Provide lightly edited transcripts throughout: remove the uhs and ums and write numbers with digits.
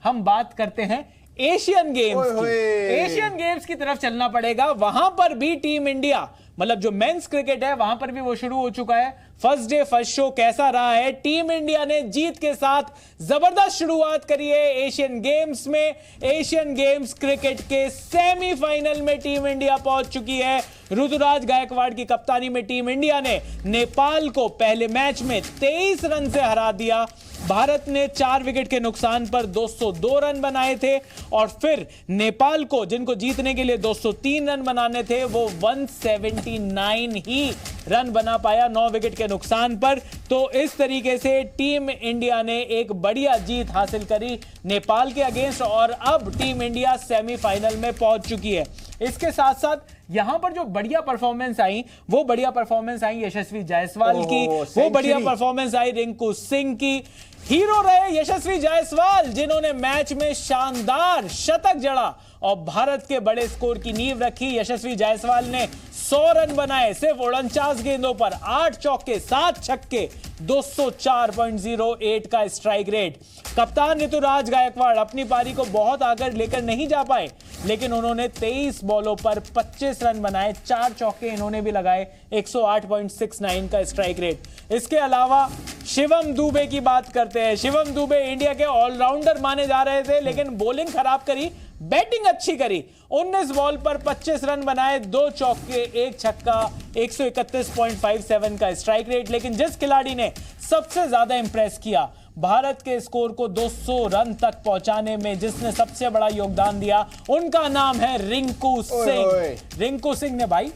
हम बात करते हैं एशियन गेम्स की। एशियन गेम्स की तरफ चलना पड़ेगा। वहां पर भी टीम इंडिया, मतलब जो मेंस क्रिकेट है वहां पर भी वो शुरू हो चुका है। फर्स्ट डे फर्स्ट शो कैसा रहा है? टीम इंडिया ने जीत के साथ जबरदस्त शुरुआत करी है एशियन गेम्स में। एशियन गेम्स क्रिकेट के सेमीफाइनल में टीम इंडिया पहुंच चुकी है। ऋतुराज गायकवाड़ की कप्तानी में टीम इंडिया ने नेपाल को पहले मैच में 23 रन से हरा दिया। भारत ने 4 विकेट के नुकसान पर 202 रन बनाए थे और फिर नेपाल को, जिनको जीतने के लिए 203 रन बनाने थे, वो 179 ही रन बना पाया 9 विकेट के नुकसान पर। तो इस तरीके से टीम इंडिया ने एक बढ़िया जीत हासिल करी नेपाल के अगेंस्ट और अब टीम इंडिया सेमीफाइनल में पहुंच चुकी है। इसके साथ साथ यहां पर जो बढ़िया परफॉर्मेंस आई, वो बढ़िया परफॉर्मेंस आई यशस्वी जायसवाल की, वो बढ़िया परफॉर्मेंस आई रिंकू सिंह की। हीरो रहे यशस्वी जायसवाल, जिन्होंने मैच में शानदार शतक जड़ा और भारत के बड़े स्कोर की नींव रखी। यशस्वी जायसवाल ने 100 रन बनाए सिर्फ 49 गेंदों पर, 8 चौके 7 छक्के, 204.08 का स्ट्राइक रेट। कप्तान ऋतुराज गायकवाड़ अपनी पारी को बहुत आगे लेकर नहीं जा पाए, लेकिन उन्होंने 23 बॉलों पर 25 रन बनाए, 4 चौके इन्होंने भी लगाए, 108.69 का स्ट्राइक रेट। इसके अलावा शिवम दुबे की बात करते हैं। शिवम दुबे इंडिया के ऑलराउंडर माने जा रहे थे, लेकिन बॉलिंग खराब करी, बैटिंग अच्छी करी। 19 बॉल पर 25 रन बनाए, 2 चौके 1 छक्का, 131.57 का स्ट्राइक रेट। लेकिन जिस खिलाड़ी ने सबसे ज्यादा इंप्रेस किया, भारत के स्कोर को 200 रन तक पहुंचाने में जिसने सबसे बड़ा योगदान दिया, उनका नाम है रिंकू सिंह। रिंकू सिंह ने भाई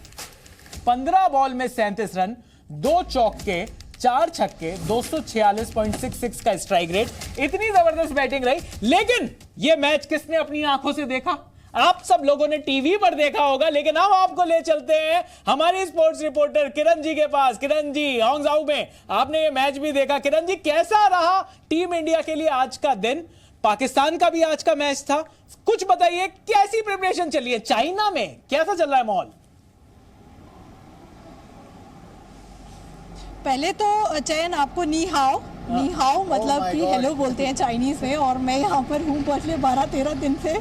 15 बॉल में 37 रन, 2 चौके 4 छक्के, 246.66 का स्ट्राइक रेट। इतनी जबरदस्त बैटिंग रही। लेकिन यह मैच किसने अपनी आंखों से देखा? आप सब लोगों ने टीवी पर देखा होगा, लेकिन हम आपको ले चलते हैं हमारी स्पोर्ट्स रिपोर्टर किरण जी के पास। किरण जी, हांगझाऊ में आपने ये मैच भी देखा। किरण जी, कैसा रहा टीम इंडिया के लिए आज का दिन? पाकिस्तान का भी आज का मैच था, कुछ बताइए, कैसी प्रिपरेशन चली है? चाइना में कैसा चल रहा है माहौल? पहले तो चयन आपको नी हाओ मतलब कि हेलो बोलते हैं चाइनीज में, और मैं यहाँ पर हूँ पिछले 12-13 दिन से,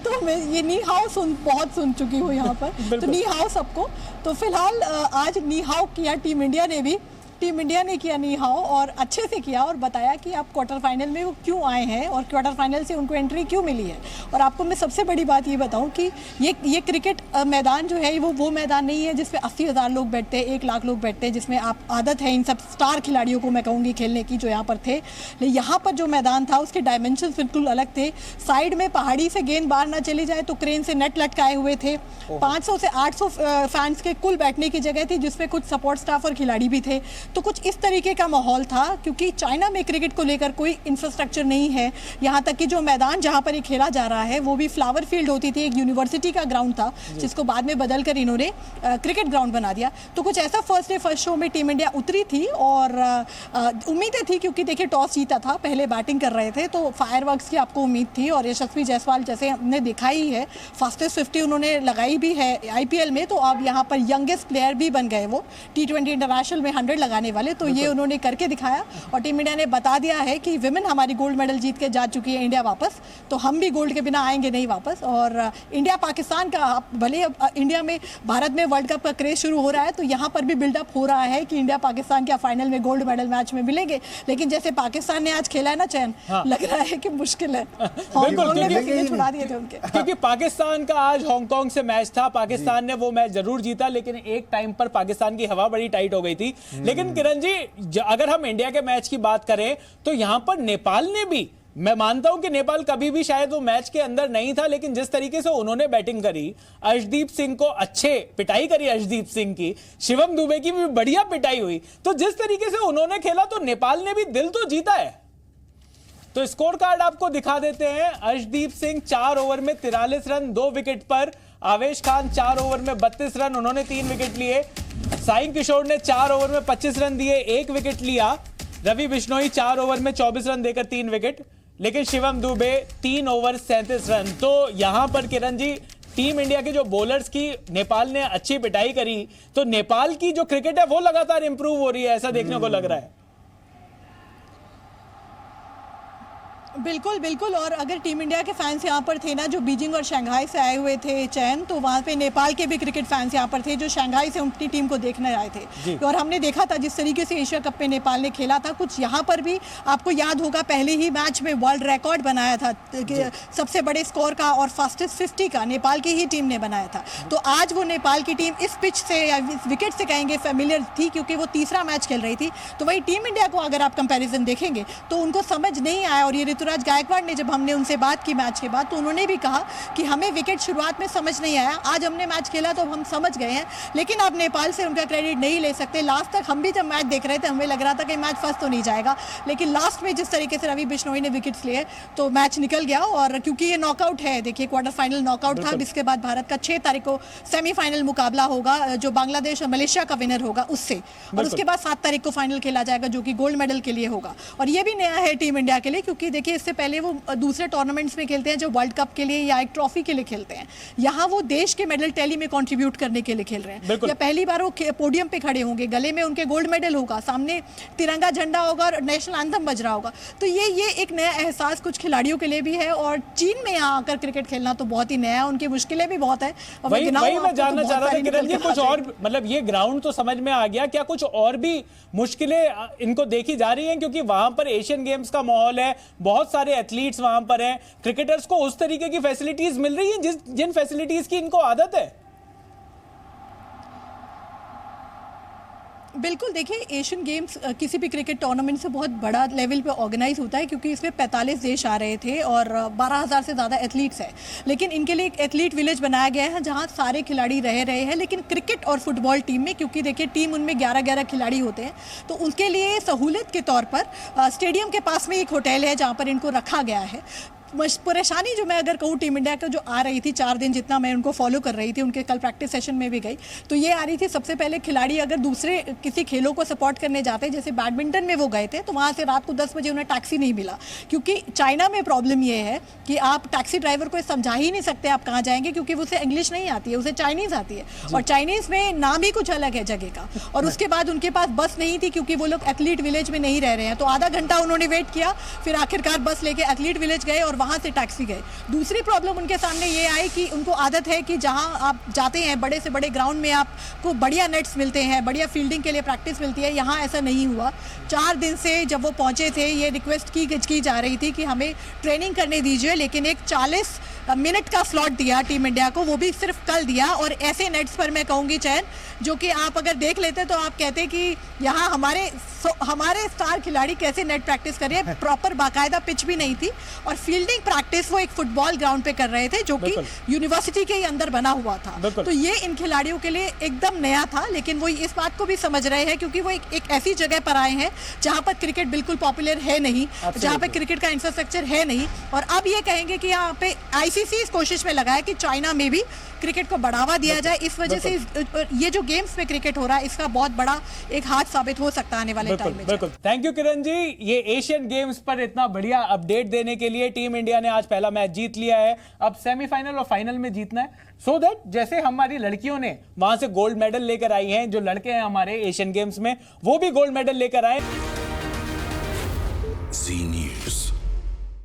तो मैं ये नी हाओ बहुत सुन चुकी हूँ यहाँ पर। तो नी हाओ सबको। तो फिलहाल आज नी हाओ किया टीम इंडिया ने किया नी हाओ, और अच्छे से किया, और बताया कि आप क्वार्टर फाइनल में वो क्यों आए हैं और क्वार्टर फाइनल से उनको एंट्री क्यों मिली है। और आपको मैं सबसे बड़ी बात ये बताऊं कि ये क्रिकेट मैदान जो है वो मैदान नहीं है जिसमें 80,000 लोग बैठते हैं, 1 लाख लोग बैठते हैं, जिसमें आप आदत है इन सब स्टार खिलाड़ियों को मैं कहूँगी खेलने की जो यहाँ पर थे। लेकिन यहाँ पर जो मैदान था उसके डायमेंशन बिल्कुल अलग थे। साइड में पहाड़ी से गेंद बाहर ना चली जाए तो क्रेन से नेट लटकाए हुए थे। 500 से 800 फैंस के कुल बैठने की जगह थी, जिसमें कुछ सपोर्ट स्टाफ और खिलाड़ी भी थे। तो कुछ इस तरीके का माहौल था, क्योंकि चाइना में क्रिकेट को लेकर कोई इंफ्रास्ट्रक्चर नहीं है। यहाँ तक कि जो मैदान जहाँ पर ये खेला जा रहा है वो भी फ्लावर फील्ड होती थी, एक यूनिवर्सिटी का ग्राउंड था, जिसको बाद में बदलकर इन्होंने क्रिकेट ग्राउंड बना दिया। तो कुछ ऐसा फर्स्ट डे फर्स्ट शो में टीम इंडिया उतरी थी, और उम्मीदें थी, क्योंकि देखिए टॉस जीता था, पहले बैटिंग कर रहे थे, तो फायरवर्क्स की आपको उम्मीद थी। और यशस्वी जायसवाल जैसे हमने देखा ही है, फास्टेस्ट 50 उन्होंने लगाई भी है IPL में, तो अब यहाँ पर यंगेस्ट प्लेयर भी बन गए वो T20 इंटरनेशनल में 100 लगाने वाले। तो ये उन्होंने करके दिखाया, और टीम इंडिया ने बता दिया है कि विमेन हमारी गोल्ड मेडल जीत के जा चुकी है इंडिया वापस, तो हम भी गोल्ड के बिना आएंगे नहीं वापस। और इंडिया पाकिस्तान का, भले अब इंडिया में भारत में वर्ल्ड कप का क्रेज शुरू हो रहा है, तो यहाँ पर भी बिल्डअप हो रहा है कि इंडिया पाकिस्तान क्या फाइनल में गोल्ड मेडल मैच में मिलेंगे। लेकिन जैसे पाकिस्तान ने आज खेला है ना चयन, लग रहा है कि मुश्किल है। छुड़ा दिए थे उनके, क्योंकि पाकिस्तान का आज हांगकांग से मैच था। पाकिस्तान ने वो मैच जरूर जीता, लेकिन एक टाइम पर पाकिस्तान की हवा बड़ी टाइट हो गई थी। लेकिन किरण जी, अगर हम इंडिया के मैच की बात करें तो यहां पर नेपाल ने भी, मैं मानता हूं कि नेपाल कभी भी शायद वो मैच के अंदर नहीं था, लेकिन जिस तरीके से उन्होंने बैटिंग करी, अर्शदीप सिंह को अच्छे पिटाई करी, अर्शदीप सिंह की, शिवम दुबे की भी बढ़िया पिटाई हुई। तो जिस तरीके से उन्होंने खेला, तो नेपाल ने भी दिल तो जीता है। तो स्कोर कार्ड आपको दिखा देते हैं। अर्शदीप सिंह 4 ओवर में 43 रन, 2 विकेट पर। आवेश खान 4 ओवर में 32 रन, उन्होंने 3 विकेट लिए। साई किशोर ने 4 ओवर में 25 रन दिए, 1 विकेट लिया। रवि बिश्नोई 4 ओवर में 24 रन देकर 3 विकेट। लेकिन शिवम दुबे 3 ओवर 37 रन। तो यहां पर किरण जी, टीम इंडिया के जो बॉलर्स की नेपाल ने अच्छी पिटाई करी, तो नेपाल की जो क्रिकेट है वो लगातार इंप्रूव हो रही है, ऐसा देखने को लग रहा है। बिल्कुल बिल्कुल। और अगर टीम इंडिया के फैंस यहाँ पर थे ना, जो बीजिंग और शंघाई से आए हुए थे चैन, तो वहाँ पे नेपाल के भी क्रिकेट फैंस यहाँ पर थे जो शंघाई से अपनी टीम को देखने आए थे। और हमने देखा था जिस तरीके से एशिया कप में नेपाल ने खेला था, कुछ यहाँ पर भी आपको याद होगा पहले ही मैच में वर्ल्ड रिकॉर्ड बनाया था, सबसे बड़े स्कोर का और फास्टेस्ट 50 का नेपाल की ही टीम ने बनाया था। तो आज वो नेपाल की टीम इस पिच से या इस विकेट से कहेंगे फेमिलियर थी, क्योंकि वो तीसरा मैच खेल रही थी। तो वही टीम इंडिया को अगर आप कंपैरिजन देखेंगे तो उनको समझ नहीं आया। और ये ऋतुराज गायकवाड़ ने, जब हमने उनसे बात की मैच के बाद, तो उन्होंने भी कहा कि हमें विकेट शुरुआत में समझ नहीं आया, आज हमने मैच खेला तो हम समझ गए हैं। लेकिन आप नेपाल से उनका क्रेडिट नहीं ले सकते। लास्ट तक हम भी जब मैच देख रहे थे हमें लग रहा था कि मैच फंस तो नहीं जाएगा, लेकिन लास्ट में जिस तरीके से रवि बिश्नोई ने विकेट्स लिए तो मैच निकल गया। और क्योंकि ये नॉकआउट है, देखिए क्वार्टर फाइनल नॉकआउट था, जिसके बाद भारत का 6 तारीख को सेमीफाइनल मुकाबला होगा जो बांग्लादेश और मलेशिया का विनर होगा उससे, और उसके बाद 7 तारीख को फाइनल खेला जाएगा जो कि गोल्ड मेडल के लिए होगा। और ये भी नया है टीम इंडिया के लिए, क्योंकि देखिए इससे पहले वो दूसरे टूर्नामेंट्स में खेलते हैं जो वर्ल्ड कप के लिए या एक ट्रॉफी के लिए खेलते हैं, यहाँ वो देश के मेडल टैली में कंट्रीब्यूट करने के लिए खेल रहे हैं। या पहली बार वो पोडियम पे खड़े होंगे, गले में उनके गोल्ड मेडल होगा, सामने तिरंगा झंडा होगा और नेशनल एंथम बज रहा होगा। तो ये एक नया एहसास कुछ खिलाड़ियों के लिए भी है। और चीन में यहाँ आकर क्रिकेट खेलना तो बहुत ही नया है, उनकी मुश्किलें भी बहुत है। वही मैं जानना चाह रहा था किरण जी, कुछ और मतलब ये ग्राउंड तो समझ में आ गया, क्या कुछ और भी मुश्किलें इनको देखी जा रही हैं? क्योंकि वहां पर एशियन गेम्स का माहौल है, बहुत सारे एथलीट्स वहां पर हैं, क्रिकेटर्स को उस तरीके की फैसिलिटीज मिल रही हैं जिन फैसिलिटीज की इनको आदत है। बिल्कुल, देखिए एशियन गेम्स किसी भी क्रिकेट टूर्नामेंट से बहुत बड़ा लेवल पे ऑर्गेनाइज होता है, क्योंकि इसमें 45 देश आ रहे थे और 12,000 से ज़्यादा एथलीट्स हैं। लेकिन इनके लिए एक एथलीट विलेज बनाया गया है जहां सारे खिलाड़ी रह रहे हैं। लेकिन क्रिकेट और फुटबॉल टीम में, क्योंकि देखिए टीम उनमें 11-11 खिलाड़ी होते हैं, तो उनके लिए सहूलियत के तौर पर स्टेडियम के पास में एक होटल है जहाँ पर इनको रखा गया है। परेशानी जो मैं अगर कहूँ टीम इंडिया का जो आ रही थी 4 दिन जितना मैं उनको फॉलो कर रही थी, उनके कल प्रैक्टिस सेशन में भी गई, तो ये आ रही थी सबसे पहले खिलाड़ी अगर दूसरे किसी खेलों को सपोर्ट करने जाते, जैसे बैडमिंटन में वो गए थे, तो वहाँ से रात को 10 बजे उन्हें टैक्सी नहीं मिला। क्योंकि चाइना में प्रॉब्लम ये है कि आप टैक्सी ड्राइवर को समझा ही नहीं सकते आप कहाँ जाएंगे, क्योंकि उसे इंग्लिश नहीं आती है, उसे चाइनीज़ आती है, और चाइनीज़ में नाम ही कुछ अलग है जगह का। और उसके बाद उनके पास बस नहीं थी, क्योंकि वो लोग एथलीट विलेज में नहीं रह रहे हैं। तो आधा घंटा उन्होंने वेट किया, फिर आखिरकार बस लेके एथलीट विलेज गए और वहाँ से टैक्सी गए। दूसरी प्रॉब्लम उनके सामने ये आई कि उनको आदत है कि जहां आप जाते हैं बड़े से बड़े ग्राउंड में आपको बढ़िया नेट्स मिलते हैं, बढ़िया फील्डिंग के लिए प्रैक्टिस मिलती है। यहाँ ऐसा नहीं हुआ। 4 दिन से जब वो पहुंचे थे ये रिक्वेस्ट की जा रही थी कि हमें ट्रेनिंग करने दीजिए, लेकिन एक 40 मिनट का स्लॉट दिया टीम इंडिया को, वो भी सिर्फ कल दिया। और ऐसे नेट्स पर मैं कहूँगी चैन, जो कि आप अगर देख लेते तो आप कहते कि यहाँ हमारे स्टार खिलाड़ी कैसे नेट प्रैक्टिस कर रहे हैं। प्रॉपर बाकायदा पिच भी नहीं थी, और फील्डिंग प्रैक्टिस वो एक फुटबॉल ग्राउंड पे कर रहे थे जो कि यूनिवर्सिटी के ही अंदर बना हुआ था। तो ये इन खिलाड़ियों के लिए एकदम नया था। लेकिन वो इस बात को भी समझ रहे हैं, क्योंकि वो एक ऐसी जगह पर आए हैं जहाँ पर क्रिकेट बिल्कुल पॉपुलर है नहीं, जहाँ पर क्रिकेट का इंफ्रास्ट्रक्चर है नहीं। और अब ये कहेंगे कि यहाँ पे आईसीसी इस कोशिश में लगा है कि चाइना में भी क्रिकेट को बढ़ावा दिया जाए। इस वजह से ये जो गेम्स में क्रिकेट हो रहा है इसका बहुत बड़ा एक हाथ साबित हो सकता है आने वाले टाइम में। बिल्कुल, थैंक यू किरण जी, ये एशियन गेम्स पर इतना बढ़िया अपडेट देने के लिए। टीम इंडिया ने आज पहला मैच जीत लिया है, अब सेमीफाइनल और फाइनल में जीतना है, सो दैट जैसे हमारी लड़कियों ने वहां से गोल्ड मेडल लेकर आई हैं, जो लड़के हैं हमारे एशियन गेम्स में वो भी गोल्ड मेडल लेकर आए।